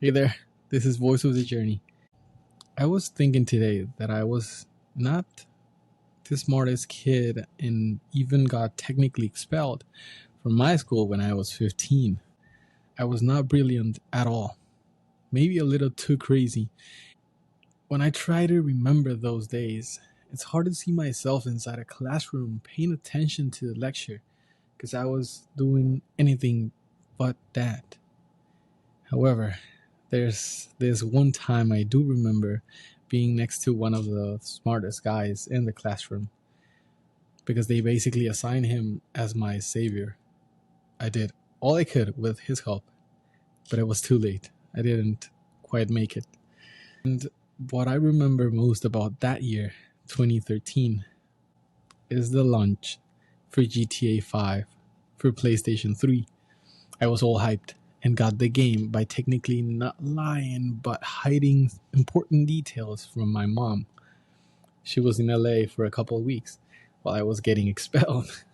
Hey there, this is Voice of the Journey. I was thinking today that I was not the smartest kid and even got technically expelled from my school when I was 15. I was not brilliant at all, maybe a little too crazy. When I try to remember those days, it's hard to see myself inside a classroom paying attention to the lecture because I was doing anything but that. However, there's this one time I do remember being next to one of the smartest guys in the classroom because they basically assigned him as my savior. I did all I could with his help, but it was too late. I didn't quite make it. And what I remember most about that year, 2013, is the launch for GTA 5 for PlayStation 3. I was all hyped and got the game by technically not lying but hiding important details from my mom. She was in LA for a couple of weeks while I was getting expelled,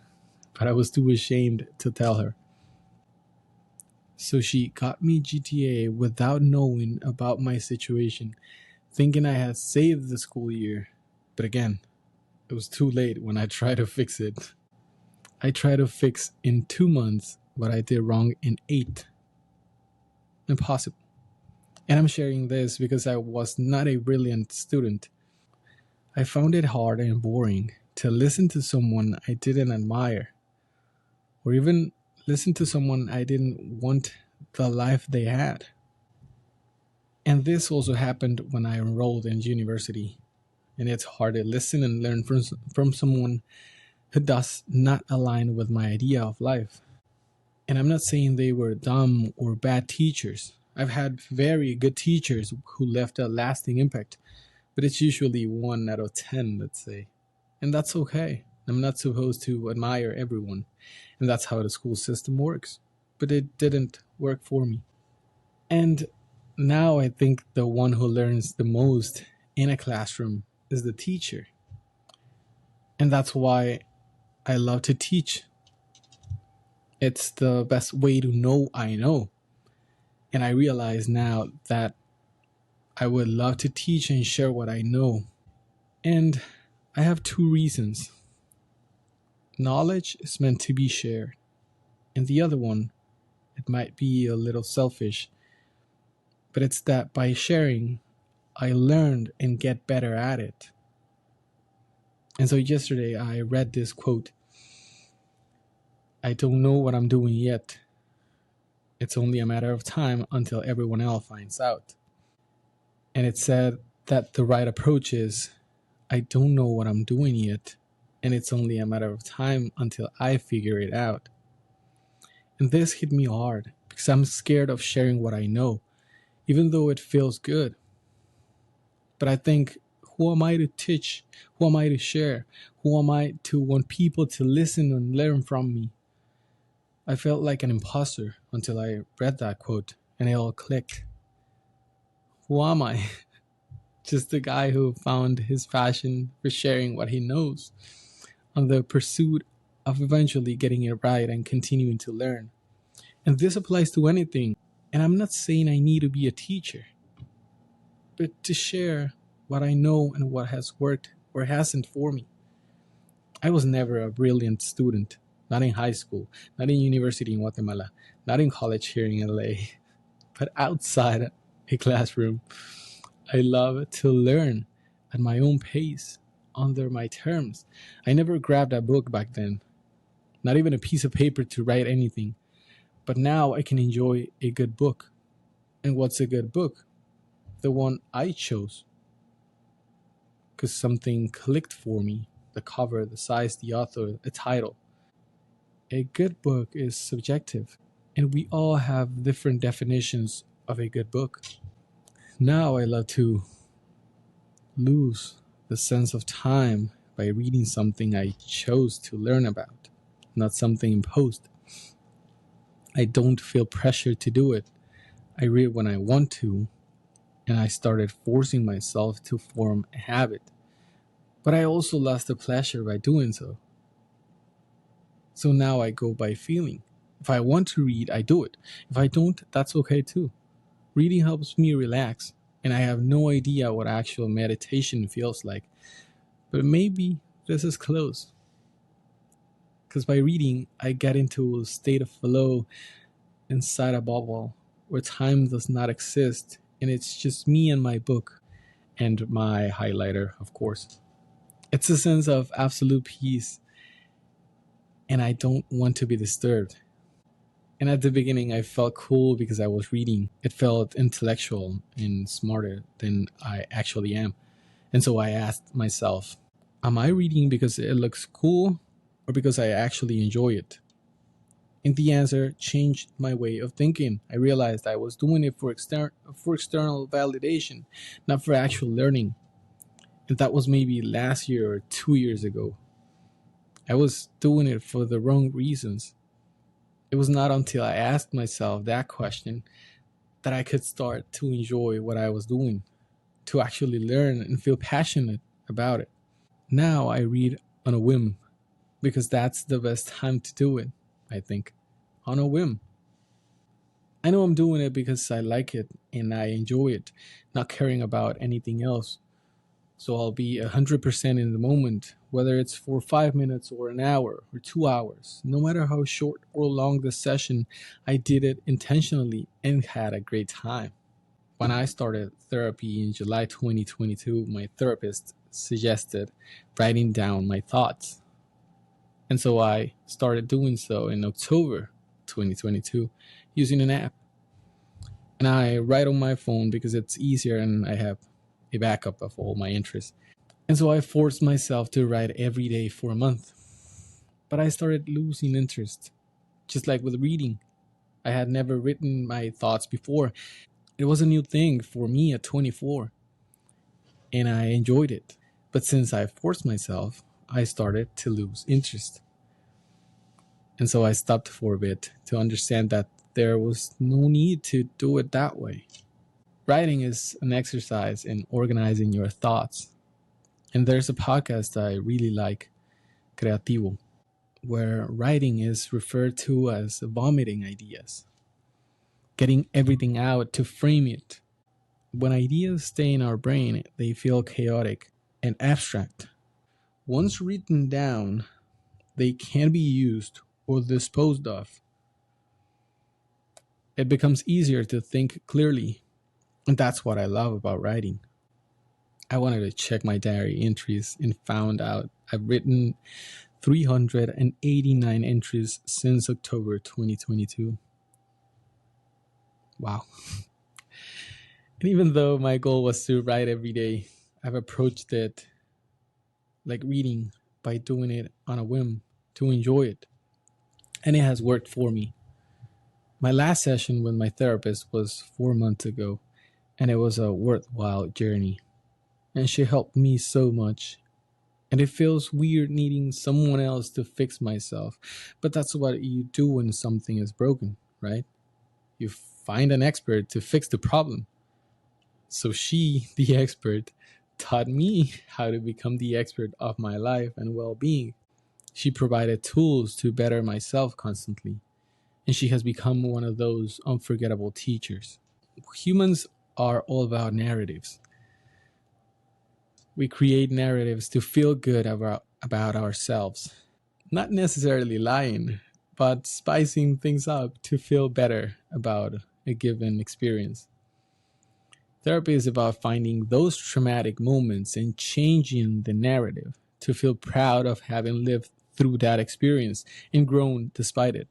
but I was too ashamed to tell her. So she got me GTA without knowing about my situation, thinking I had saved the school year. But again, it was too late when I tried to fix it. I tried to fix in 2 months what I did wrong in 8. Impossible. And I'm sharing this because I was not a brilliant student. I found it hard and boring to listen to someone I didn't admire, or even listen to someone I didn't want the life they had. And this also happened when I enrolled in university. And it's hard to listen and learn from someone who does not align with my idea of life. And I'm not saying they were dumb or bad teachers. I've had very good teachers who left a lasting impact, but it's usually 1 out of 10, let's say. And that's okay. I'm not supposed to admire everyone, and that's how the school system works. But it didn't work for me. And now I think the one who learns the most in a classroom is the teacher. And that's why I love to teach. It's the best way to know I know. And I realize now that I would love to teach and share what I know. And I have 2 reasons. Knowledge is meant to be shared. And the other one, it might be a little selfish, but it's that by sharing, I learned and get better at it. And so yesterday I read this quote: I don't know what I'm doing yet. It's only a matter of time until everyone else finds out. And it said that the right approach is, I don't know what I'm doing yet, and it's only a matter of time until I figure it out. And this hit me hard because I'm scared of sharing what I know, even though it feels good. But I think, who am I to teach? Who am I to share? Who am I to want people to listen and learn from me? I felt like an imposter until I read that quote and it all clicked. Who am I? Just a guy who found his passion for sharing what he knows on the pursuit of eventually getting it right and continuing to learn. And this applies to anything. And I'm not saying I need to be a teacher, but to share what I know and what has worked or hasn't for me. I was never a brilliant student, not in high school, not in university in Guatemala, not in college here in LA, but outside a classroom. I love to learn at my own pace, under my terms. I never grabbed a book back then, not even a piece of paper to write anything. But now I can enjoy a good book. And what's a good book? The one I chose. Because something clicked for me: the cover, the size, the author, a title. A good book is subjective, and we all have different definitions of a good book. Now I love to lose the sense of time by reading something I chose to learn about, not something imposed. I don't feel pressure to do it. I read when I want to, and I started forcing myself to form a habit. But I also lost the pleasure by doing so. So now I go by feeling. If I want to read, I do it. If I don't, that's okay too. Reading helps me relax, and I have no idea what actual meditation feels like, but maybe this is close. Because by reading, I get into a state of flow inside a bubble where time does not exist, and it's just me and my book and my highlighter, of course. It's a sense of absolute peace, and I don't want to be disturbed. And at the beginning, I felt cool because I was reading. It felt intellectual and smarter than I actually am. And so I asked myself, am I reading because it looks cool or because I actually enjoy it? And the answer changed my way of thinking. I realized I was doing it for external validation, not for actual learning. And that was maybe last year or 2 years ago. I was doing it for the wrong reasons. It was not until I asked myself that question that I could start to enjoy what I was doing, to actually learn and feel passionate about it. Now I read on a whim because that's the best time to do it, I think. On a whim. I know I'm doing it because I like it and I enjoy it, not caring about anything else. So I'll be 100% in the moment, whether it's for 5 minutes or an hour or 2 hours. No matter how short or long the session, I did it intentionally and had a great time. When I started therapy in July 2022, my therapist suggested writing down my thoughts. And so I started doing so in October 2022 using an app. And I write on my phone because it's easier and I have a backup of all my interests. And so I forced myself to write every day for a month. But I started losing interest, just like with reading. I had never written my thoughts before. It was a new thing for me at 24, and I enjoyed it. But since I forced myself, I started to lose interest. And so I stopped for a bit to understand that there was no need to do it that way. Writing is an exercise in organizing your thoughts. And there's a podcast I really like, Creativo, where writing is referred to as vomiting ideas, getting everything out to frame it. When ideas stay in our brain, they feel chaotic and abstract. Once written down, they can be used or disposed of. It becomes easier to think clearly, and that's what I love about writing. I wanted to check my diary entries and found out I've written 389 entries since October 2022. Wow. And even though my goal was to write every day, I've approached it like reading by doing it on a whim to enjoy it. And it has worked for me. My last session with my therapist was 4 months ago, and it was a worthwhile journey. And she helped me so much. And it feels weird needing someone else to fix myself. But that's what you do when something is broken, right? You find an expert to fix the problem. So she, the expert, taught me how to become the expert of my life and well-being. She provided tools to better myself constantly. And she has become one of those unforgettable teachers. Humans are all about narratives. We create narratives to feel good about ourselves. Not necessarily lying, but spicing things up to feel better about a given experience. Therapy is about finding those traumatic moments and changing the narrative to feel proud of having lived through that experience and grown despite it.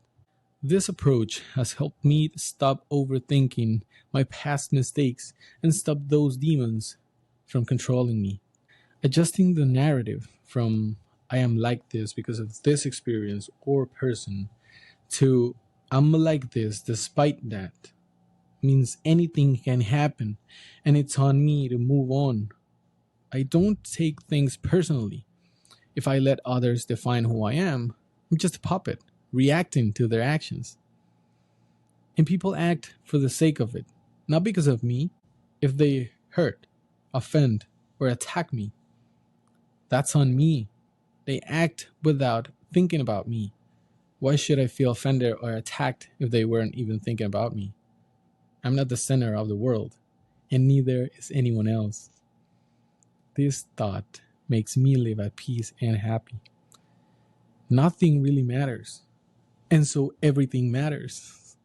This approach has helped me stop overthinking my past mistakes and stop those demons from controlling me. Adjusting the narrative from I am like this because of this experience or person to I'm like this despite that means anything can happen and it's on me to move on. I don't take things personally. If I let others define who I am, I'm just a puppet reacting to their actions. And people act for the sake of it, not because of me. If they hurt, offend, or attack me, that's on me. They act without thinking about me. Why should I feel offended or attacked if they weren't even thinking about me? I'm not the center of the world, and neither is anyone else. This thought makes me live at peace and happy. Nothing really matters, and so everything matters.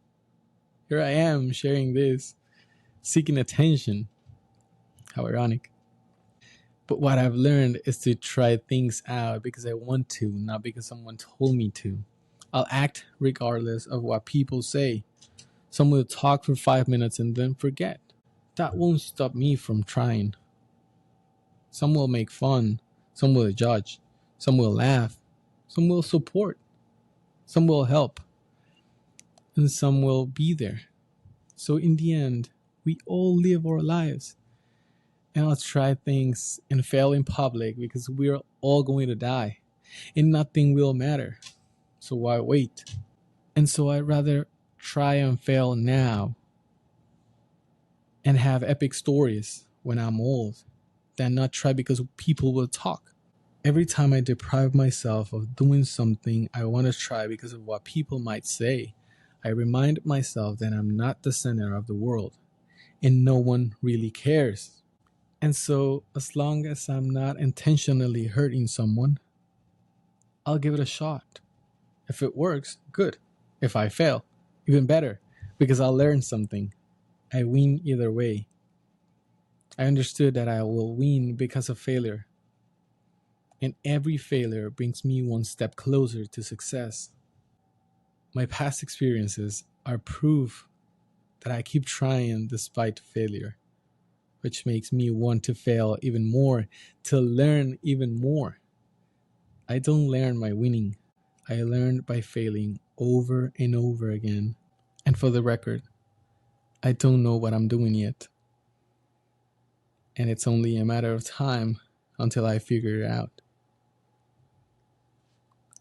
Here I am sharing this, seeking attention. How ironic. But what I've learned is to try things out because I want to, not because someone told me to. I'll act regardless of what people say. Some will talk for 5 minutes and then forget. That won't stop me from trying. Some will make fun, some will judge, some will laugh, some will support, some will help, and some will be there. So in the end, we all live our lives. And I'll try things and fail in public because we're all going to die and nothing will matter. So why wait? And so I'd rather try and fail now and have epic stories when I'm old than not try because people will talk. Every time I deprive myself of doing something I want to try because of what people might say, I remind myself that I'm not the center of the world and no one really cares. And so, as long as I'm not intentionally hurting someone, I'll give it a shot. If it works, good. If I fail, even better, because I'll learn something. I win either way. I understood that I will win because of failure. And every failure brings me one step closer to success. My past experiences are proof that I keep trying despite failure, which makes me want to fail even more, to learn even more. I don't learn by winning. I learn by failing over and over again. And for the record, I don't know what I'm doing yet. And it's only a matter of time until I figure it out.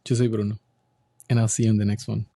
Yo soy Bruno, and I'll see you in the next one.